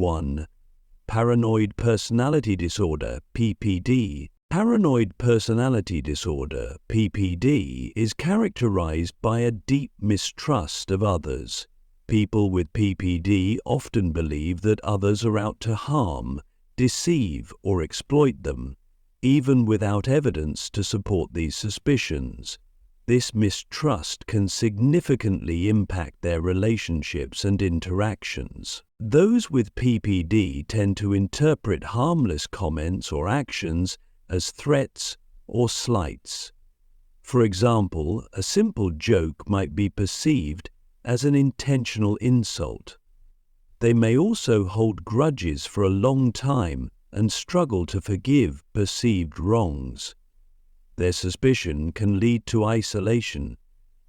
1. Paranoid personality disorder, PPD. Paranoid personality disorder, PPD, is characterized by a deep mistrust of others. People with PPD often believe that others are out to harm, deceive, or exploit them, even without evidence to support these suspicions. This mistrust can significantly impact their relationships and interactions. Those with PPD tend to interpret harmless comments or actions as threats or slights. For example, a simple joke might be perceived as an intentional insult. They may also hold grudges for a long time and struggle to forgive perceived wrongs. Their suspicion can lead to isolation,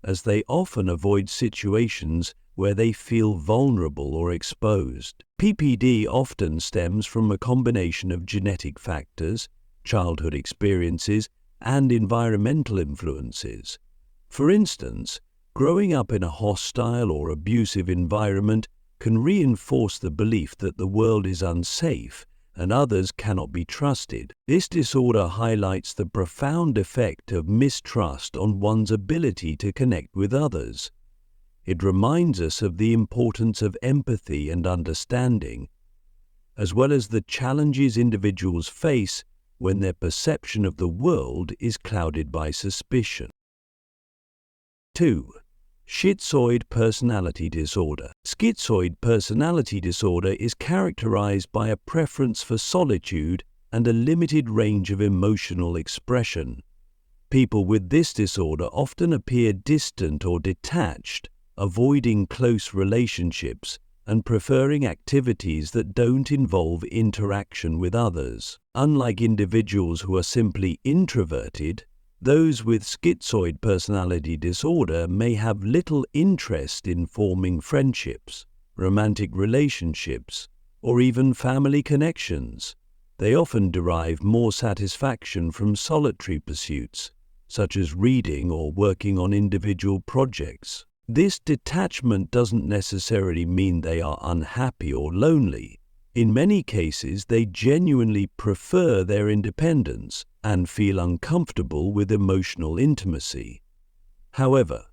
as they often avoid situations where they feel vulnerable or exposed. PPD often stems from a combination of genetic factors, childhood experiences, and environmental influences. For instance, growing up in a hostile or abusive environment can reinforce the belief that the world is unsafe and others cannot be trusted. This disorder highlights the profound effect of mistrust on one's ability to connect with others. It reminds us of the importance of empathy and understanding, as well as the challenges individuals face when their perception of the world is clouded by suspicion. 2. Schizoid personality disorder. Schizoid personality disorder is characterized by a preference for solitude and a limited range of emotional expression. People with this disorder often appear distant or detached, avoiding close relationships and preferring activities that don't involve interaction with others. Unlike individuals who are simply introverted, those with schizoid personality disorder may have little interest in forming friendships, romantic relationships, or even family connections. They often derive more satisfaction from solitary pursuits, such as reading or working on individual projects. This detachment doesn't necessarily mean they are unhappy or lonely. In many cases, they genuinely prefer their independence and feel uncomfortable with emotional intimacy. However,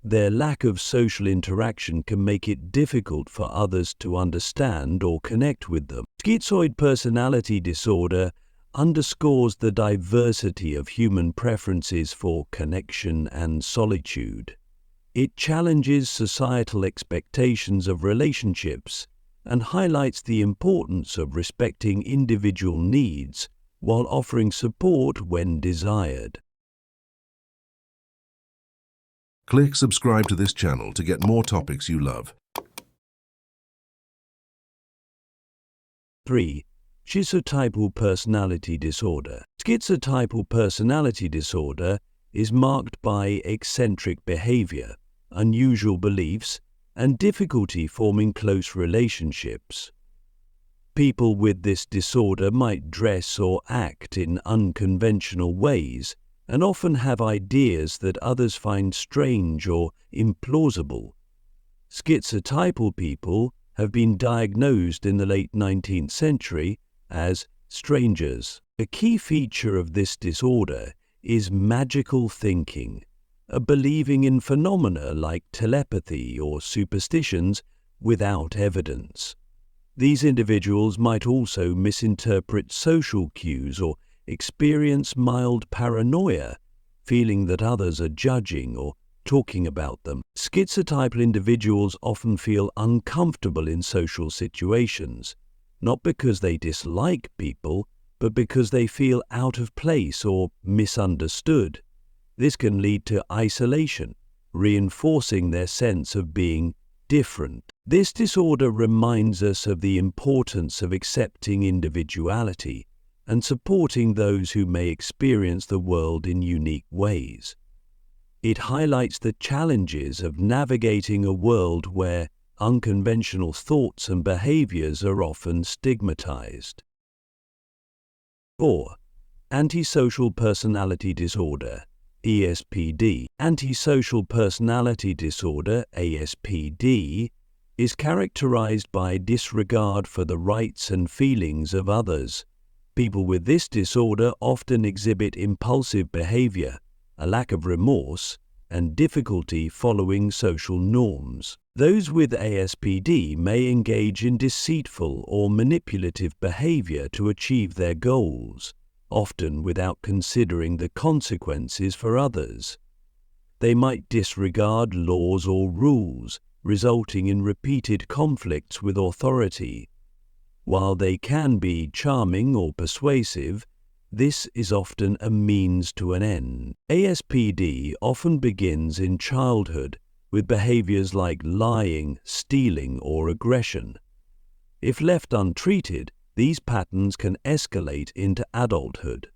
their lack of social interaction can make it difficult for others to understand or connect with them. Schizoid personality disorder underscores the diversity of human preferences for connection and solitude. It challenges societal expectations of relationships and highlights the importance of respecting individual needs while offering support when desired. Click subscribe to this channel to get more topics you love. 3. Schizotypal personality disorder. Schizotypal personality disorder is marked by eccentric behavior, unusual beliefs, and difficulty forming close relationships. People with this disorder might dress or act in unconventional ways and often have ideas that others find strange or implausible. Schizotypal people have been diagnosed in the late 19th century as strangers. A key feature of this disorder is magical thinking, a believing in phenomena like telepathy or superstitions without evidence. These individuals might also misinterpret social cues or experience mild paranoia, feeling that others are judging or talking about them. Schizotypal individuals often feel uncomfortable in social situations, not because they dislike people, but because they feel out of place or misunderstood. This can lead to isolation, reinforcing their sense of being different. This disorder reminds us of the importance of accepting individuality and supporting those who may experience the world in unique ways. It highlights the challenges of navigating a world where unconventional thoughts and behaviors are often stigmatized. 4. Antisocial personality disorder, ASPD. Antisocial personality disorder, ASPD, is characterized by disregard for the rights and feelings of others. People with this disorder often exhibit impulsive behavior, a lack of remorse, and difficulty following social norms. Those with ASPD may engage in deceitful or manipulative behavior to achieve their goals, often without considering the consequences for others. They might disregard laws or rules, resulting in repeated conflicts with authority. While they can be charming or persuasive, this is often a means to an end. ASPD often begins in childhood with behaviors like lying, stealing, or aggression. If left untreated, these patterns can escalate into adulthood.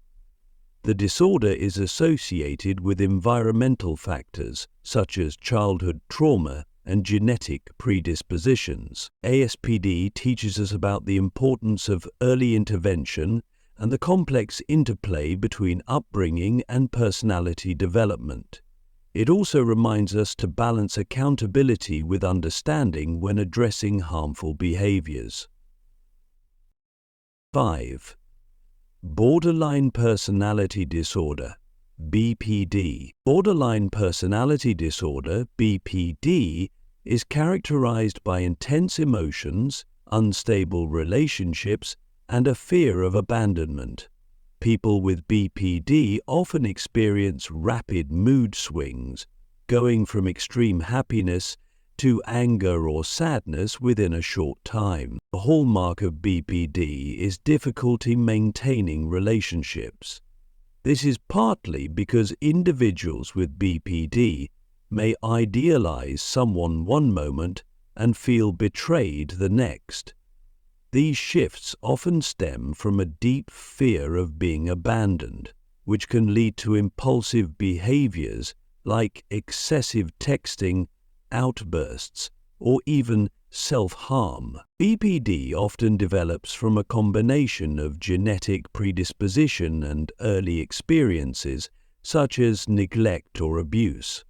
The disorder is associated with environmental factors such as childhood trauma and genetic predispositions. ASPD teaches us about the importance of early intervention and the complex interplay between upbringing and personality development. It also reminds us to balance accountability with understanding when addressing harmful behaviors. 5. Borderline personality disorder, BPD. Borderline personality disorder, BPD, is characterized by intense emotions, unstable relationships, and a fear of abandonment. People with BPD often experience rapid mood swings, going from extreme happiness to anger or sadness within a short time. The hallmark of BPD is difficulty maintaining relationships. This is partly because individuals with BPD may idealize someone one moment and feel betrayed the next. These shifts often stem from a deep fear of being abandoned, which can lead to impulsive behaviors like excessive texting, outbursts, or even self-harm. BPD often develops from a combination of genetic predisposition and early experiences, such as neglect or abuse.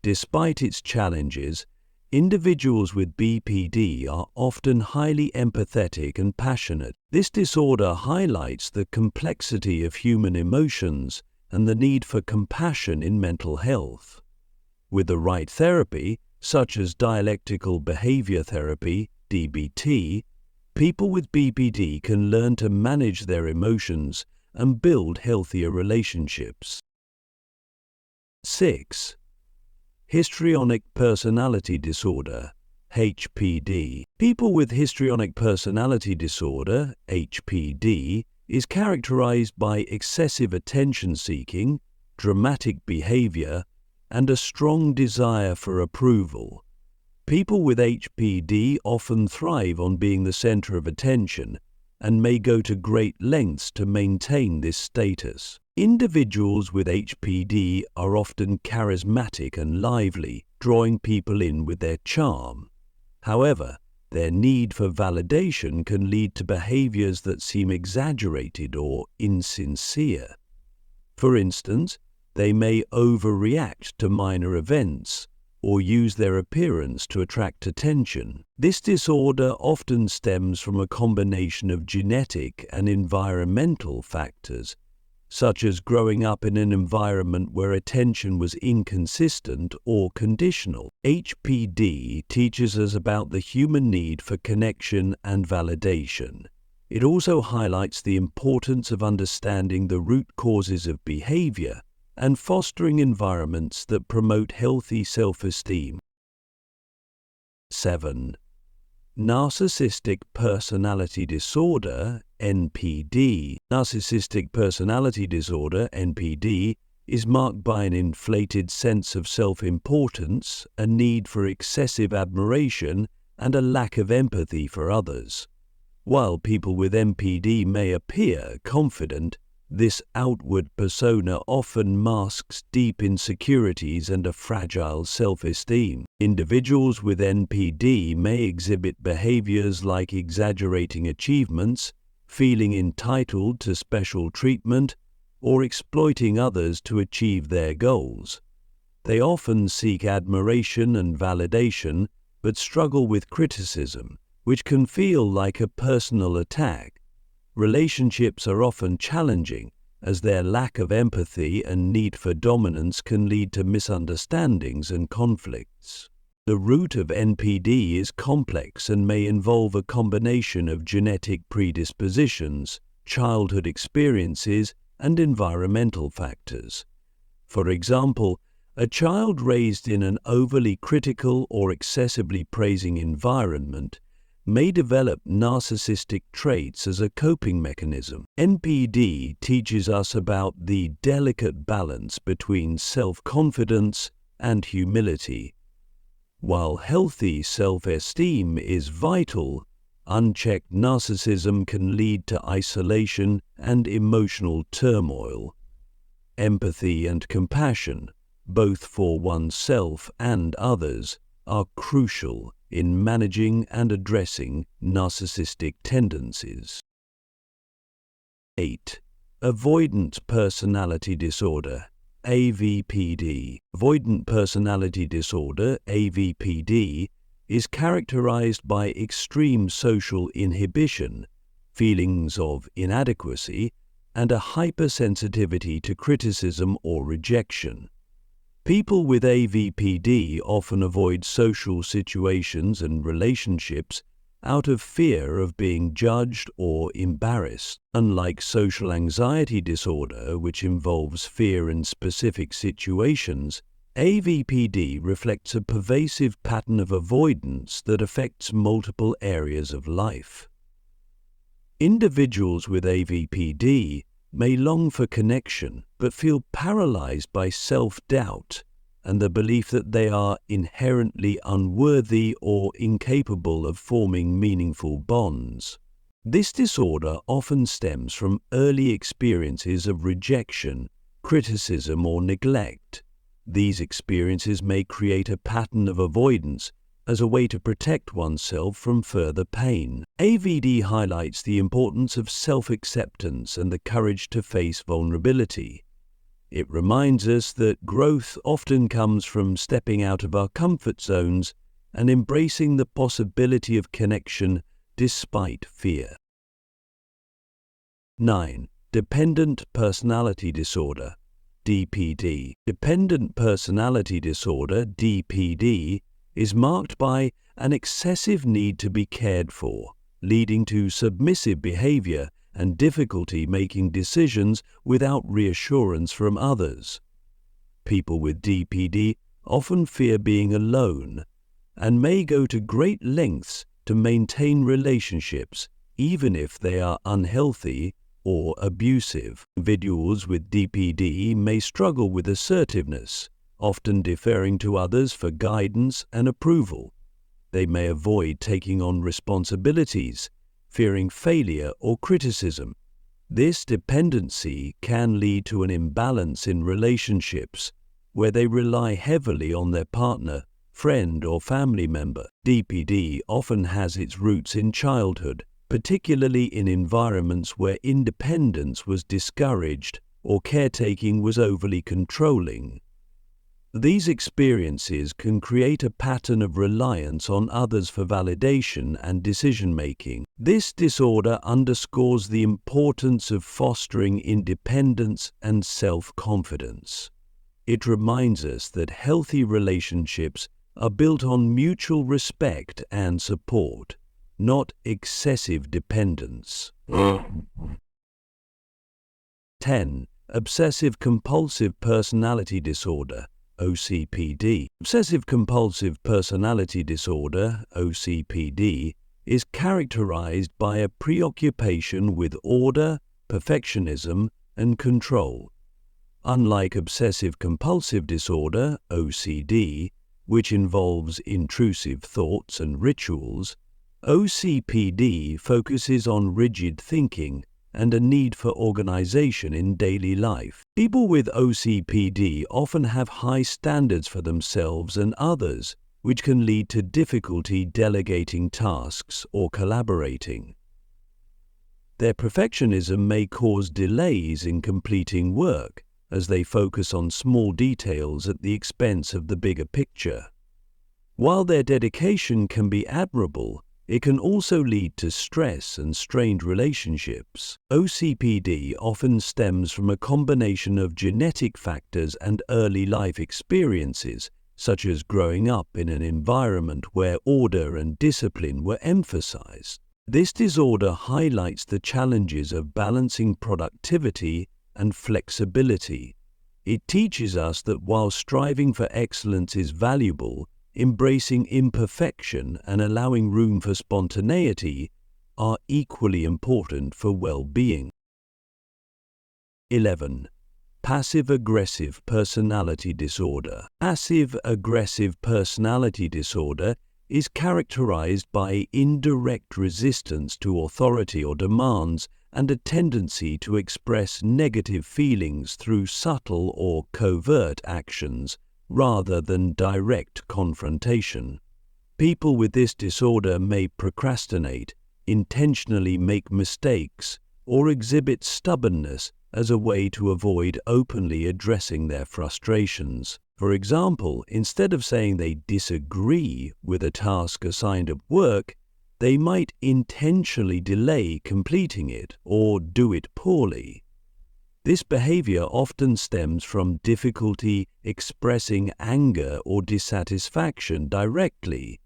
Despite its challenges, individuals with BPD are often highly empathetic and passionate. This disorder highlights the complexity of human emotions and the need for compassion in mental health. With the right therapy, such as dialectical behavior therapy, DBT, people with BPD can learn to manage their emotions and build healthier relationships. 6. Histrionic personality disorder, HPD. People with histrionic personality disorder, HPD, is characterized by excessive attention-seeking, dramatic behavior, and a strong desire for approval. People with HPD often thrive on being the center of attention and may go to great lengths to maintain this status. Individuals with HPD are often charismatic and lively, drawing people in with their charm. However, their need for validation can lead to behaviors that seem exaggerated or insincere. For instance, they may overreact to minor events or use their appearance to attract attention. This disorder often stems from a combination of genetic and environmental factors, such as growing up in an environment where attention was inconsistent or conditional. HPD teaches us about the human need for connection and validation. It also highlights the importance of understanding the root causes of behavior and fostering environments that promote healthy self-esteem. 7. Narcissistic personality disorder, NPD. Narcissistic personality disorder, NPD, is marked by an inflated sense of self-importance, a need for excessive admiration, and a lack of empathy for others. While people with NPD may appear confident, this outward persona often masks deep insecurities and a fragile self-esteem. Individuals with NPD may exhibit behaviors like exaggerating achievements, feeling entitled to special treatment, or exploiting others to achieve their goals. They often seek admiration and validation, but struggle with criticism, which can feel like a personal attack. Relationships are often challenging, as their lack of empathy and need for dominance can lead to misunderstandings and conflicts. The root of NPD is complex and may involve a combination of genetic predispositions, childhood experiences, and environmental factors. For example, a child raised in an overly critical or excessively praising environment may develop narcissistic traits as a coping mechanism. NPD teaches us about the delicate balance between self-confidence and humility. While healthy self-esteem is vital, unchecked narcissism can lead to isolation and emotional turmoil. Empathy and compassion, both for oneself and others, are crucial in managing and addressing narcissistic tendencies. 8. Avoidant personality disorder, AvPD. Avoidant personality disorder, AvPD, is characterized by extreme social inhibition, feelings of inadequacy, and a hypersensitivity to criticism or rejection. People with AvPD often avoid social situations and relationships out of fear of being judged or embarrassed. Unlike social anxiety disorder, which involves fear in specific situations, AvPD reflects a pervasive pattern of avoidance that affects multiple areas of life. Individuals with AvPD may long for connection but feel paralyzed by self-doubt and the belief that they are inherently unworthy or incapable of forming meaningful bonds. This disorder often stems from early experiences of rejection, criticism, or neglect. These experiences may create a pattern of avoidance as a way to protect oneself from further pain. AvPD highlights the importance of self-acceptance and the courage to face vulnerability. It reminds us that growth often comes from stepping out of our comfort zones and embracing the possibility of connection despite fear. 9. Dependent personality disorder, DPD. Dependent personality disorder, DPD, is marked by an excessive need to be cared for, leading to submissive behavior and difficulty making decisions without reassurance from others. People with DPD often fear being alone and may go to great lengths to maintain relationships, even if they are unhealthy or abusive. Individuals with DPD may struggle with assertiveness, often deferring to others for guidance and approval. They may avoid taking on responsibilities, fearing failure or criticism. This dependency can lead to an imbalance in relationships, where they rely heavily on their partner, friend, or family member. DPD often has its roots in childhood, particularly in environments where independence was discouraged or caretaking was overly controlling. These experiences can create a pattern of reliance on others for validation and decision-making. This disorder underscores the importance of fostering independence and self-confidence. It reminds us that healthy relationships are built on mutual respect and support, not excessive dependence. 10. Obsessive-Compulsive Personality Disorder, OCPD. Obsessive-Compulsive Personality Disorder, OCPD, is characterized by a preoccupation with order, perfectionism, and control. Unlike obsessive-compulsive disorder, OCD, which involves intrusive thoughts and rituals, OCPD focuses on rigid thinking and a need for organization in daily life. People with OCPD often have high standards for themselves and others, which can lead to difficulty delegating tasks or collaborating. Their perfectionism may cause delays in completing work, as they focus on small details at the expense of the bigger picture. While their dedication can be admirable, it can also lead to stress and strained relationships. OCPD often stems from a combination of genetic factors and early life experiences, such as growing up in an environment where order and discipline were emphasized. This disorder highlights the challenges of balancing productivity and flexibility. It teaches us that while striving for excellence is valuable, embracing imperfection and allowing room for spontaneity are equally important for well-being. 11. Passive-aggressive personality disorder. Passive-aggressive personality disorder is characterized by indirect resistance to authority or demands and a tendency to express negative feelings through subtle or covert actions rather than direct confrontation. People with this disorder may procrastinate, intentionally make mistakes, or exhibit stubbornness as a way to avoid openly addressing their frustrations. For example, instead of saying they disagree with a task assigned at work, they might intentionally delay completing it or do it poorly. This behavior often stems from difficulty expressing anger or dissatisfaction directly,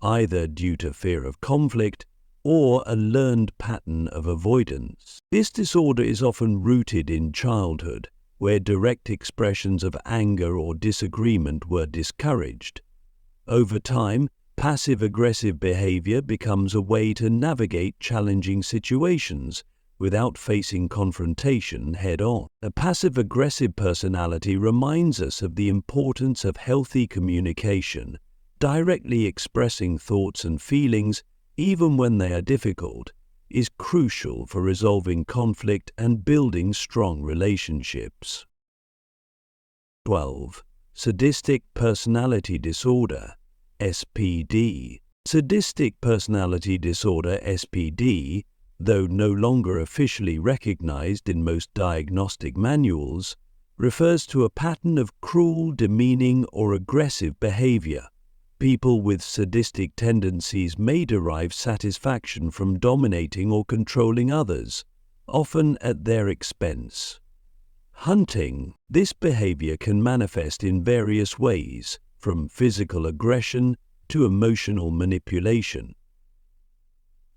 either due to fear of conflict or a learned pattern of avoidance. This disorder is often rooted in childhood, where direct expressions of anger or disagreement were discouraged. Over time, passive-aggressive behavior becomes a way to navigate challenging situations without facing confrontation head-on. A passive-aggressive personality reminds us of the importance of healthy communication, directly expressing thoughts and feelings, even when they are difficult, is crucial for resolving conflict and building strong relationships. 12. Sadistic personality disorder, SPD. Sadistic personality disorder, SPD, though no longer officially recognized in most diagnostic manuals, refers to a pattern of cruel, demeaning, or aggressive behavior. People with sadistic tendencies may derive satisfaction from dominating or controlling others, often at their expense. Hunting. This behavior can manifest in various ways, from physical aggression to emotional manipulation.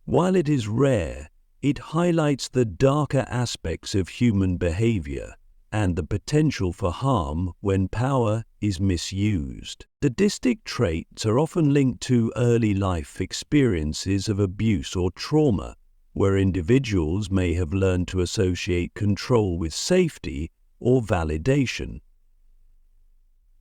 While it is rare, it highlights the darker aspects of human behavior and the potential for harm when power is misused. Sadistic traits are often linked to early life experiences of abuse or trauma, where individuals may have learned to associate control with safety or validation.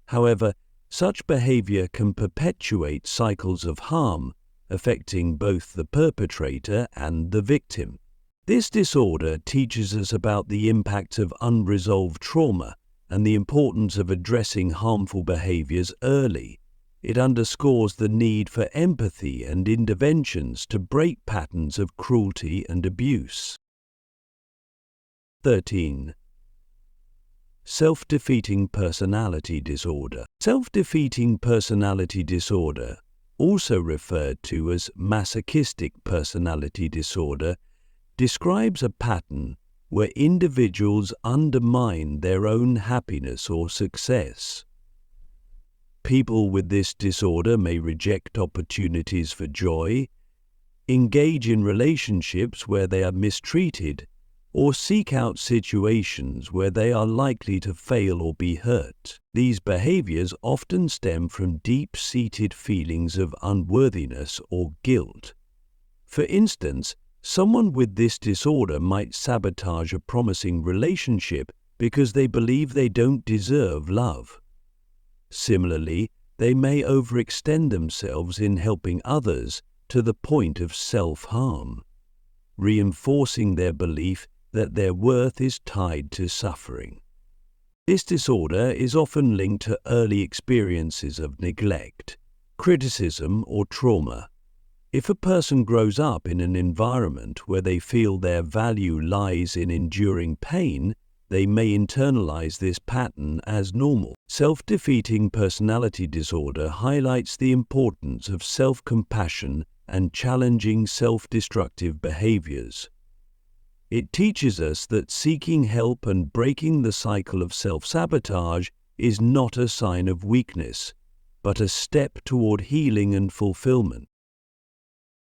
However, such behavior can perpetuate cycles of harm, affecting both the perpetrator and the victim. This disorder teaches us about the impact of unresolved trauma and the importance of addressing harmful behaviors early. It underscores the need for empathy and interventions to break patterns of cruelty and abuse. 13. Self-defeating personality disorder. Self-defeating personality disorder, also referred to as masochistic personality disorder, describes a pattern where individuals undermine their own happiness or success. People with this disorder may reject opportunities for joy, engage in relationships where they are mistreated, or seek out situations where they are likely to fail or be hurt. These behaviors often stem from deep-seated feelings of unworthiness or guilt. For instance, someone with this disorder might sabotage a promising relationship because they believe they don't deserve love. Similarly, they may overextend themselves in helping others to the point of self-harm, reinforcing their belief that their worth is tied to suffering. This disorder is often linked to early experiences of neglect, criticism, or trauma. If a person grows up in an environment where they feel their value lies in enduring pain, they may internalize this pattern as normal. Self-defeating personality disorder highlights the importance of self-compassion and challenging self-destructive behaviors. It teaches us that seeking help and breaking the cycle of self-sabotage is not a sign of weakness, but a step toward healing and fulfillment.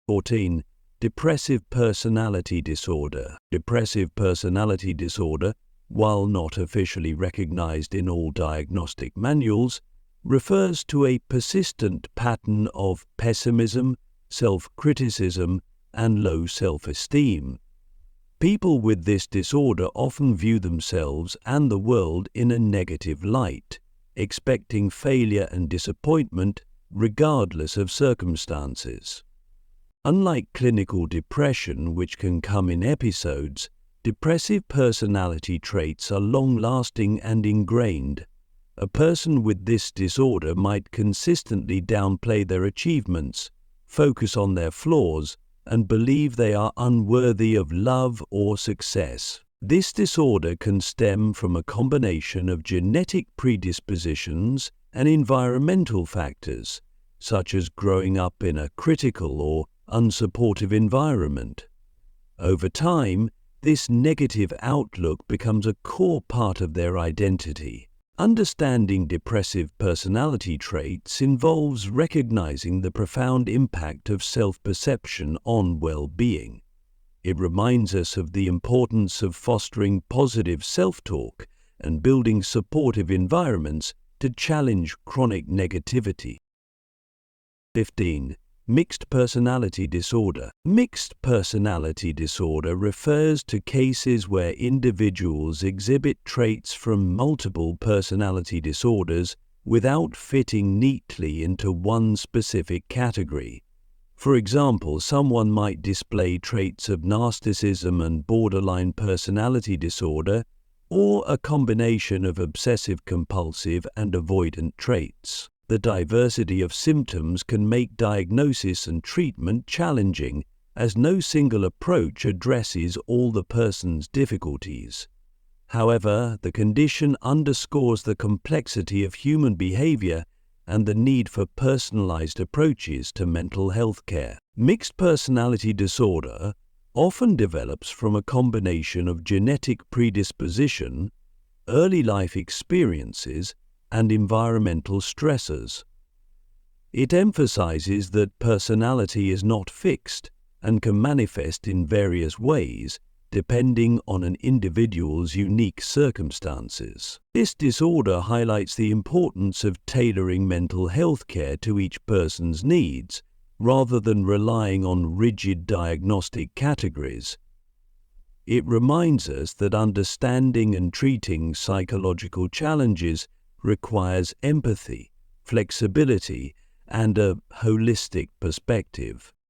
14. Depressive personality disorder. Depressive personality disorder, while not officially recognized in all diagnostic manuals, refers to a persistent pattern of pessimism, self-criticism, and low self-esteem. People with this disorder often view themselves and the world in a negative light, expecting failure and disappointment regardless of circumstances. Unlike clinical depression, which can come in episodes, depressive personality traits are long-lasting and ingrained. A person with this disorder might consistently downplay their achievements, focus on their flaws, and believe they are unworthy of love or success. This disorder can stem from a combination of genetic predispositions and environmental factors, such as growing up in a critical or unsupportive environment. Over time, this negative outlook becomes a core part of their identity. Understanding depressive personality traits involves recognizing the profound impact of self-perception on well-being. It reminds us of the importance of fostering positive self-talk and building supportive environments to challenge chronic negativity. 15. Mixed personality disorder. Mixed personality disorder refers to cases where individuals exhibit traits from multiple personality disorders without fitting neatly into one specific category. For example, someone might display traits of narcissism and borderline personality disorder, or a combination of obsessive-compulsive and avoidant traits. The diversity of symptoms can make diagnosis and treatment challenging, as no single approach addresses all the person's difficulties. However, the condition underscores the complexity of human behavior and the need for personalized approaches to mental health care. Mixed personality disorder often develops from a combination of genetic predisposition, early life experiences, and environmental stressors. It emphasizes that personality is not fixed and can manifest in various ways depending on an individual's unique circumstances. This disorder highlights the importance of tailoring mental health care to each person's needs, rather than relying on rigid diagnostic categories. It reminds us that understanding and treating psychological challenges requires empathy, flexibility, and a holistic perspective.